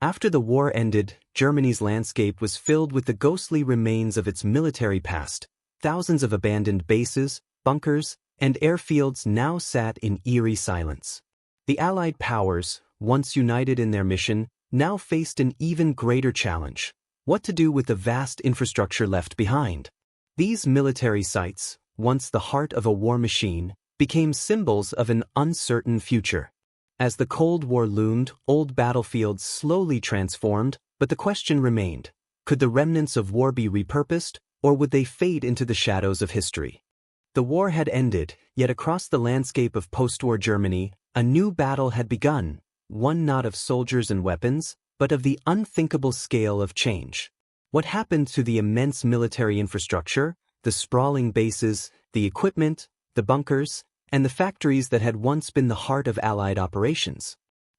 After the war ended, Germany's landscape was filled with the ghostly remains of its military past. Thousands of abandoned bases, bunkers, and airfields now sat in eerie silence. The Allied powers, once united in their mission, now faced an even greater challenge: what to do with the vast infrastructure left behind. These military sites, once the heart of a war machine, became symbols of an uncertain future. As the Cold War loomed, old battlefields slowly transformed, but the question remained: could the remnants of war be repurposed, or would they fade into the shadows of history? The war had ended, yet across the landscape of post-war Germany, a new battle had begun, one not of soldiers and weapons, but of the unthinkable scale of change. What happened to the immense military infrastructure, the sprawling bases, the equipment, the bunkers, and the factories that had once been the heart of Allied operations?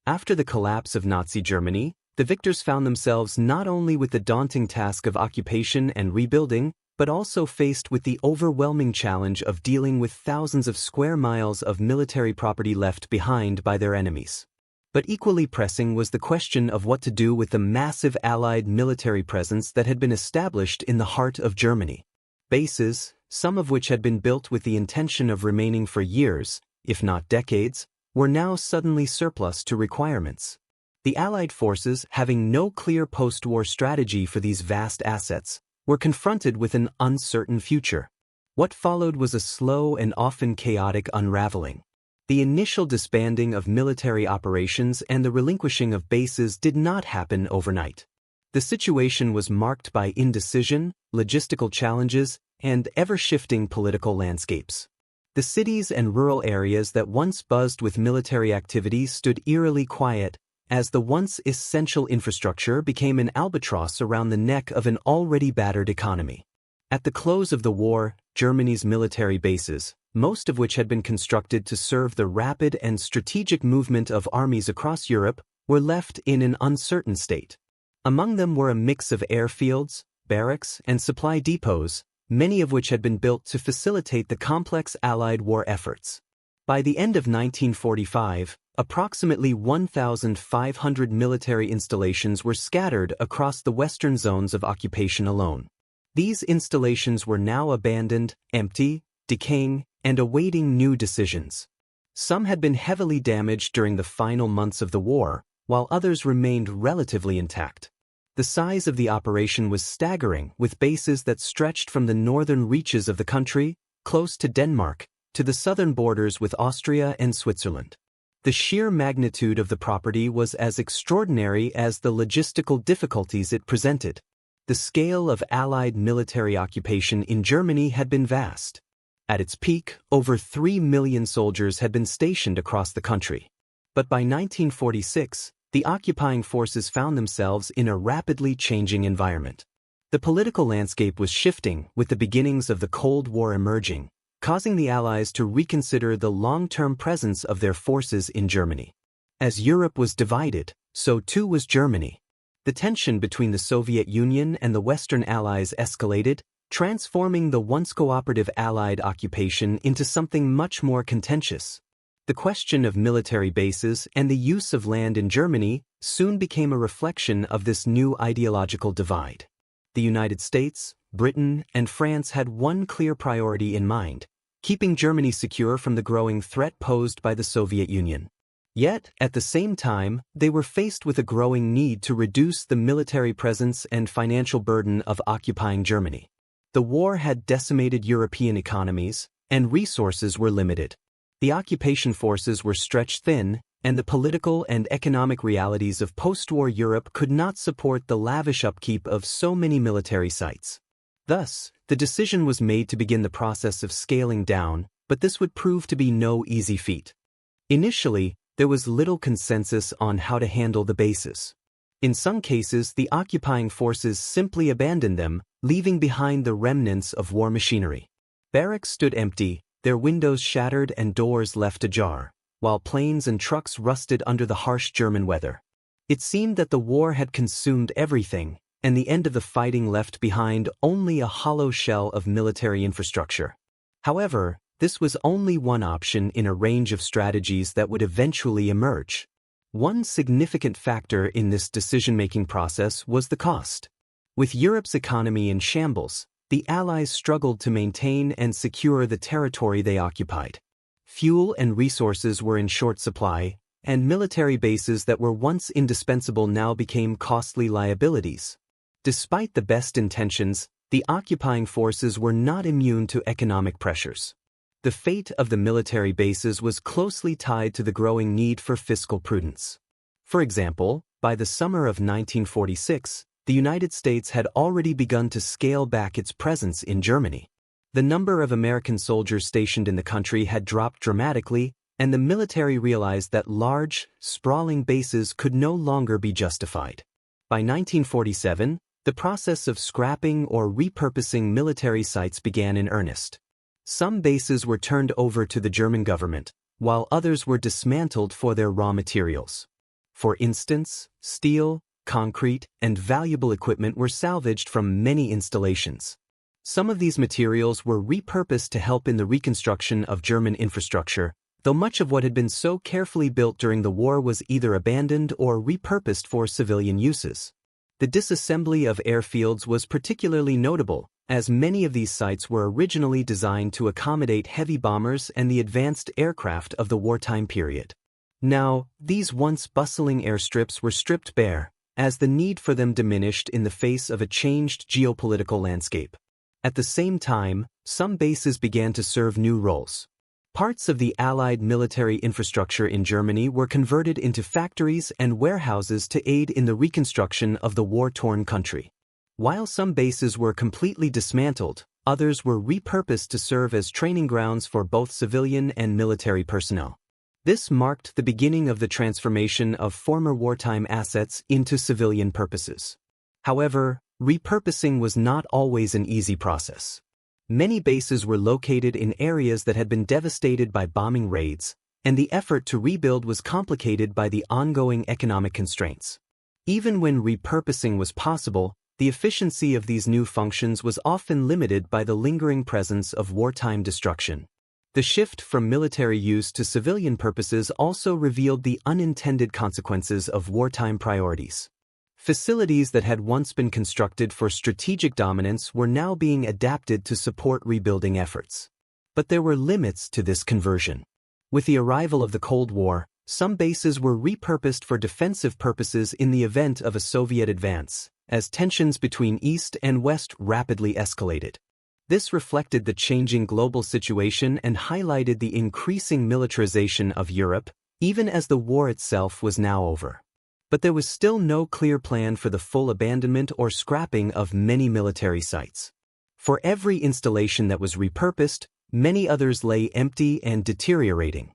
After the collapse of Nazi Germany, the victors found themselves not only with the daunting task of occupation and rebuilding, but also faced with the overwhelming challenge of dealing with thousands of square miles of military property left behind by their enemies. But equally pressing was the question of what to do with the massive Allied military presence that had been established in the heart of Germany. Bases, some of which had been built with the intention of remaining for years, if not decades, were now suddenly surplus to requirements. The Allied forces, having no clear post-war strategy for these vast assets, were confronted with an uncertain future. What followed was a slow and often chaotic unraveling. The initial disbanding of military operations and the relinquishing of bases did not happen overnight. The situation was marked by indecision, logistical challenges, and ever-shifting political landscapes. The cities and rural areas that once buzzed with military activity stood eerily quiet, as the once essential infrastructure became an albatross around the neck of an already battered economy. At the close of the war, Germany's military bases, most of which had been constructed to serve the rapid and strategic movement of armies across Europe, were left in an uncertain state. Among them were a mix of airfields, barracks, and supply depots, many of which had been built to facilitate the complex Allied war efforts. By the end of 1945, approximately 1,500 military installations were scattered across the western zones of occupation alone. These installations were now abandoned, empty, decaying, and awaiting new decisions. Some had been heavily damaged during the final months of the war, while others remained relatively intact. The size of the operation was staggering, with bases that stretched from the northern reaches of the country, close to Denmark, to the southern borders with Austria and Switzerland. The sheer magnitude of the property was as extraordinary as the logistical difficulties it presented. The scale of Allied military occupation in Germany had been vast. At its peak, over 3 million soldiers had been stationed across the country. But by 1946, the occupying forces found themselves in a rapidly changing environment. The political landscape was shifting, with the beginnings of the Cold War emerging, causing the Allies to reconsider the long-term presence of their forces in Germany. As Europe was divided, so too was Germany. The tension between the Soviet Union and the Western Allies escalated, transforming the once cooperative Allied occupation into something much more contentious. The question of military bases and the use of land in Germany soon became a reflection of this new ideological divide. The United States, Britain, and France had one clear priority in mind: keeping Germany secure from the growing threat posed by the Soviet Union. Yet, at the same time, they were faced with a growing need to reduce the military presence and financial burden of occupying Germany. The war had decimated European economies, and resources were limited. The occupation forces were stretched thin, and the political and economic realities of post-war Europe could not support the lavish upkeep of so many military sites. Thus, the decision was made to begin the process of scaling down, but this would prove to be no easy feat. Initially, there was little consensus on how to handle the bases. In some cases, the occupying forces simply abandoned them, leaving behind the remnants of war machinery. Barracks stood empty, their windows shattered and doors left ajar, while planes and trucks rusted under the harsh German weather. It seemed that the war had consumed everything, and the end of the fighting left behind only a hollow shell of military infrastructure. However, this was only one option in a range of strategies that would eventually emerge. One significant factor in this decision-making process was the cost. With Europe's economy in shambles, the Allies struggled to maintain and secure the territory they occupied. Fuel and resources were in short supply, and military bases that were once indispensable now became costly liabilities. Despite the best intentions, the occupying forces were not immune to economic pressures. The fate of the military bases was closely tied to the growing need for fiscal prudence. For example, by the summer of 1946, the United States had already begun to scale back its presence in Germany. The number of American soldiers stationed in the country had dropped dramatically, and the military realized that large, sprawling bases could no longer be justified. By 1947, the process of scrapping or repurposing military sites began in earnest. Some bases were turned over to the German government, while others were dismantled for their raw materials. For instance, steel, concrete, and valuable equipment were salvaged from many installations. Some of these materials were repurposed to help in the reconstruction of German infrastructure, though much of what had been so carefully built during the war was either abandoned or repurposed for civilian uses. The disassembly of airfields was particularly notable, as many of these sites were originally designed to accommodate heavy bombers and the advanced aircraft of the wartime period. Now, these once bustling airstrips were stripped bare, as the need for them diminished in the face of a changed geopolitical landscape. At the same time, some bases began to serve new roles. Parts of the Allied military infrastructure in Germany were converted into factories and warehouses to aid in the reconstruction of the war-torn country. While some bases were completely dismantled, others were repurposed to serve as training grounds for both civilian and military personnel. This marked the beginning of the transformation of former wartime assets into civilian purposes. However, repurposing was not always an easy process. Many bases were located in areas that had been devastated by bombing raids, and the effort to rebuild was complicated by the ongoing economic constraints. Even when repurposing was possible, the efficiency of these new functions was often limited by the lingering presence of wartime destruction. The shift from military use to civilian purposes also revealed the unintended consequences of wartime priorities. Facilities that had once been constructed for strategic dominance were now being adapted to support rebuilding efforts. But there were limits to this conversion. With the arrival of the Cold War, some bases were repurposed for defensive purposes in the event of a Soviet advance, as tensions between East and West rapidly escalated. This reflected the changing global situation and highlighted the increasing militarization of Europe, even as the war itself was now over. But there was still no clear plan for the full abandonment or scrapping of many military sites. For every installation that was repurposed, many others lay empty and deteriorating.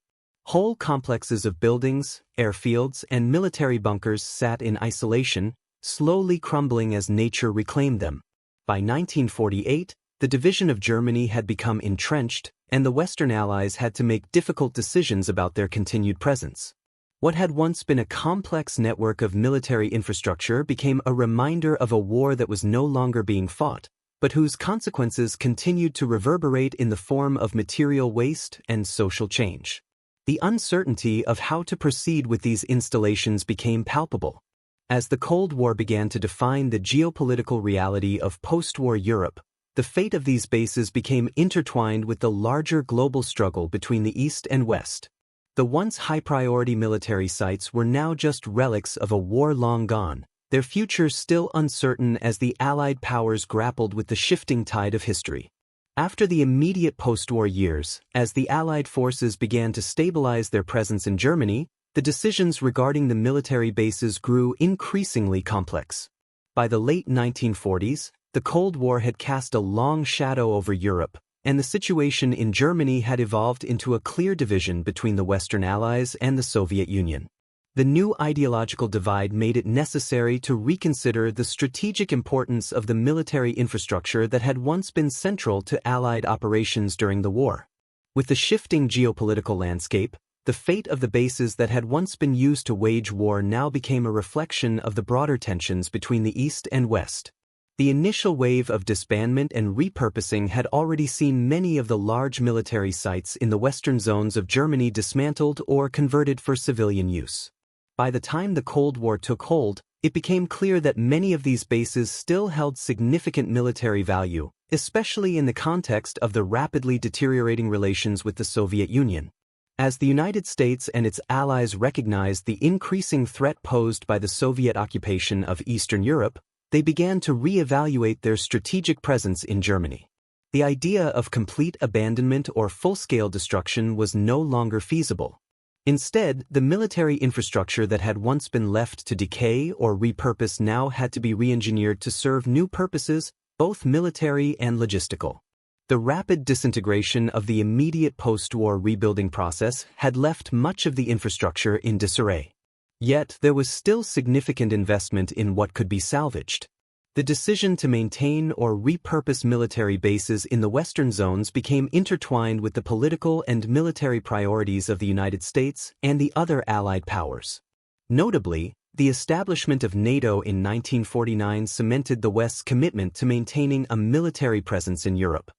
Whole complexes of buildings, airfields, and military bunkers sat in isolation, slowly crumbling as nature reclaimed them. By 1948, the division of Germany had become entrenched, and the Western Allies had to make difficult decisions about their continued presence. What had once been a complex network of military infrastructure became a reminder of a war that was no longer being fought, but whose consequences continued to reverberate in the form of material waste and social change. The uncertainty of how to proceed with these installations became palpable. As the Cold War began to define the geopolitical reality of post-war Europe, the fate of these bases became intertwined with the larger global struggle between the East and West. The once high-priority military sites were now just relics of a war long gone, their future still uncertain as the Allied powers grappled with the shifting tide of history. After the immediate post-war years, as the Allied forces began to stabilize their presence in Germany, the decisions regarding the military bases grew increasingly complex. By the late 1940s, the Cold War had cast a long shadow over Europe, and the situation in Germany had evolved into a clear division between the Western Allies and the Soviet Union. The new ideological divide made it necessary to reconsider the strategic importance of the military infrastructure that had once been central to Allied operations during the war. With the shifting geopolitical landscape, the fate of the bases that had once been used to wage war now became a reflection of the broader tensions between the East and West. The initial wave of disbandment and repurposing had already seen many of the large military sites in the western zones of Germany dismantled or converted for civilian use. By the time the Cold War took hold, it became clear that many of these bases still held significant military value, especially in the context of the rapidly deteriorating relations with the Soviet Union. As the United States and its allies recognized the increasing threat posed by the Soviet occupation of Eastern Europe, they began to re-evaluate their strategic presence in Germany. The idea of complete abandonment or full-scale destruction was no longer feasible. Instead, the military infrastructure that had once been left to decay or repurposed now had to be re-engineered to serve new purposes, both military and logistical. The rapid disintegration of the immediate post-war rebuilding process had left much of the infrastructure in disarray. Yet, there was still significant investment in what could be salvaged. The decision to maintain or repurpose military bases in the Western zones became intertwined with the political and military priorities of the United States and the other Allied powers. Notably, the establishment of NATO in 1949 cemented the West's commitment to maintaining a military presence in Europe.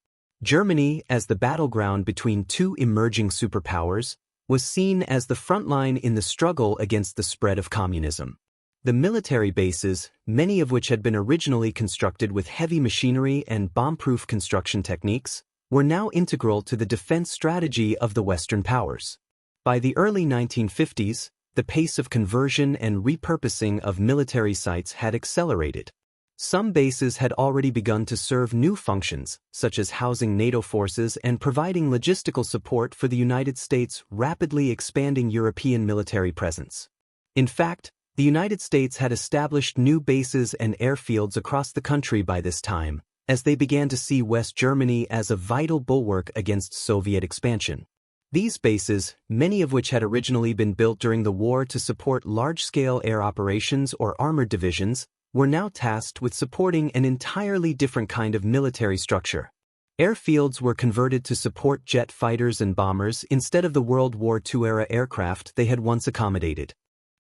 Germany, as the battleground between two emerging superpowers, was seen as the front line in the struggle against the spread of communism. The military bases, many of which had been originally constructed with heavy machinery and bomb-proof construction techniques, were now integral to the defense strategy of the Western powers. By the early 1950s, the pace of conversion and repurposing of military sites had accelerated. Some bases had already begun to serve new functions, such as housing NATO forces and providing logistical support for the United States' rapidly expanding European military presence. In fact, the United States had established new bases and airfields across the country by this time, as they began to see West Germany as a vital bulwark against Soviet expansion. These bases, many of which had originally been built during the war to support large-scale air operations or armored divisions, were now tasked with supporting an entirely different kind of military structure. Airfields were converted to support jet fighters and bombers instead of the World War II-era aircraft they had once accommodated.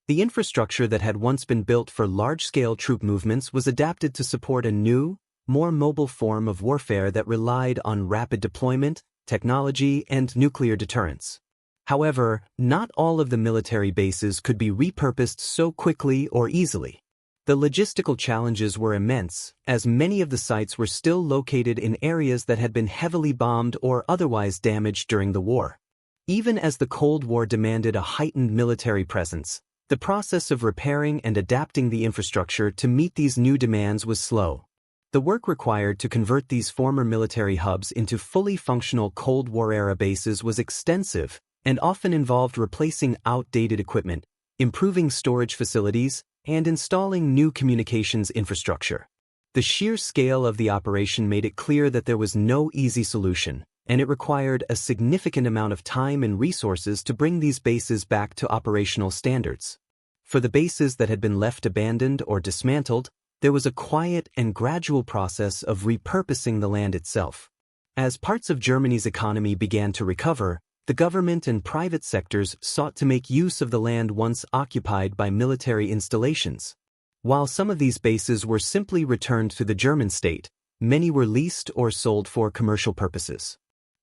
The infrastructure that had once been built for large-scale troop movements was adapted to support a new, more mobile form of warfare that relied on rapid deployment, technology, and nuclear deterrence. However, not all of the military bases could be repurposed so quickly or easily. The logistical challenges were immense, as many of the sites were still located in areas that had been heavily bombed or otherwise damaged during the war. Even as the Cold War demanded a heightened military presence, the process of repairing and adapting the infrastructure to meet these new demands was slow. The work required to convert these former military hubs into fully functional Cold War-era bases was extensive and often involved replacing outdated equipment, improving storage facilities, and installing new communications infrastructure. The sheer scale of the operation made it clear that there was no easy solution, and it required a significant amount of time and resources to bring these bases back to operational standards. For the bases that had been left abandoned or dismantled, there was a quiet and gradual process of repurposing the land itself. As parts of Germany's economy began to recover, the government and private sectors sought to make use of the land once occupied by military installations. While some of these bases were simply returned to the German state, many were leased or sold for commercial purposes.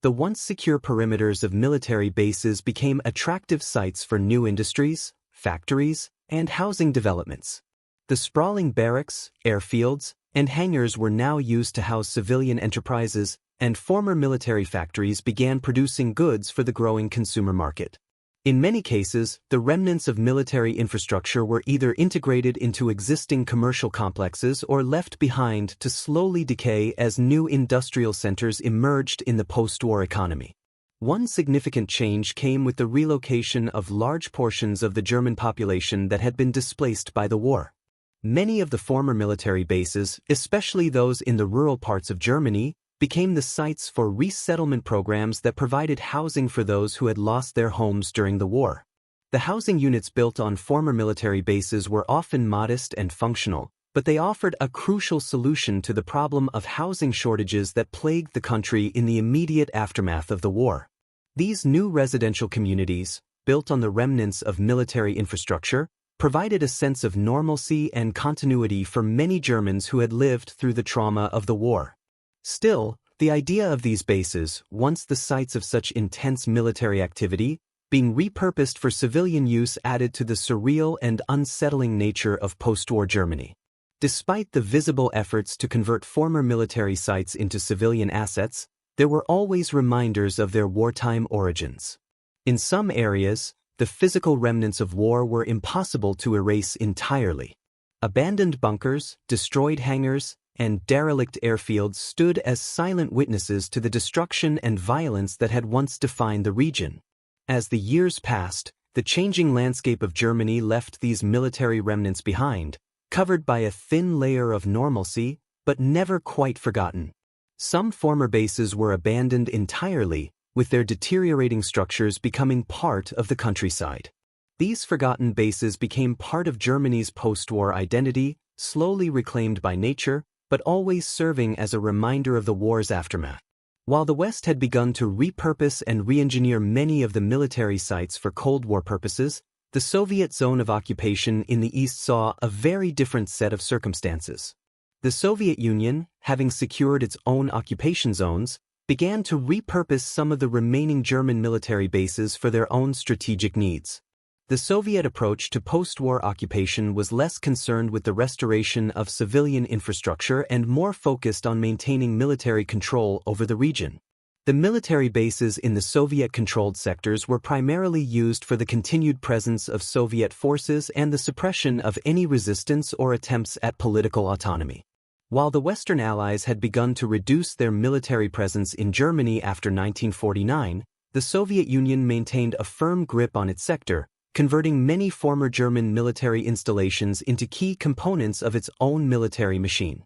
The once secure perimeters of military bases became attractive sites for new industries, factories, and housing developments. The sprawling barracks, airfields, and hangars were now used to house civilian enterprises, and former military factories began producing goods for the growing consumer market. In many cases, the remnants of military infrastructure were either integrated into existing commercial complexes or left behind to slowly decay as new industrial centers emerged in the post-war economy. One significant change came with the relocation of large portions of the German population that had been displaced by the war. Many of the former military bases, especially those in the rural parts of Germany, became the sites for resettlement programs that provided housing for those who had lost their homes during the war. The housing units built on former military bases were often modest and functional, but they offered a crucial solution to the problem of housing shortages that plagued the country in the immediate aftermath of the war. These new residential communities, built on the remnants of military infrastructure, provided a sense of normalcy and continuity for many Germans who had lived through the trauma of the war. Still, the idea of these bases, once the sites of such intense military activity, being repurposed for civilian use added to the surreal and unsettling nature of post-war Germany. Despite the visible efforts to convert former military sites into civilian assets, there were always reminders of their wartime origins. In some areas, the physical remnants of war were impossible to erase entirely. Abandoned bunkers, destroyed hangars, and derelict airfields stood as silent witnesses to the destruction and violence that had once defined the region. As the years passed, the changing landscape of Germany left these military remnants behind, covered by a thin layer of normalcy, but never quite forgotten. Some former bases were abandoned entirely, with their deteriorating structures becoming part of the countryside. These forgotten bases became part of Germany's post-war identity, slowly reclaimed by nature, but always serving as a reminder of the war's aftermath. While the West had begun to repurpose and re-engineer many of the military sites for Cold War purposes, the Soviet zone of occupation in the East saw a very different set of circumstances. The Soviet Union, having secured its own occupation zones, began to repurpose some of the remaining German military bases for their own strategic needs. The Soviet approach to post-war occupation was less concerned with the restoration of civilian infrastructure and more focused on maintaining military control over the region. The military bases in the Soviet-controlled sectors were primarily used for the continued presence of Soviet forces and the suppression of any resistance or attempts at political autonomy. While the Western Allies had begun to reduce their military presence in Germany after 1949, the Soviet Union maintained a firm grip on its sector, converting many former German military installations into key components of its own military machine.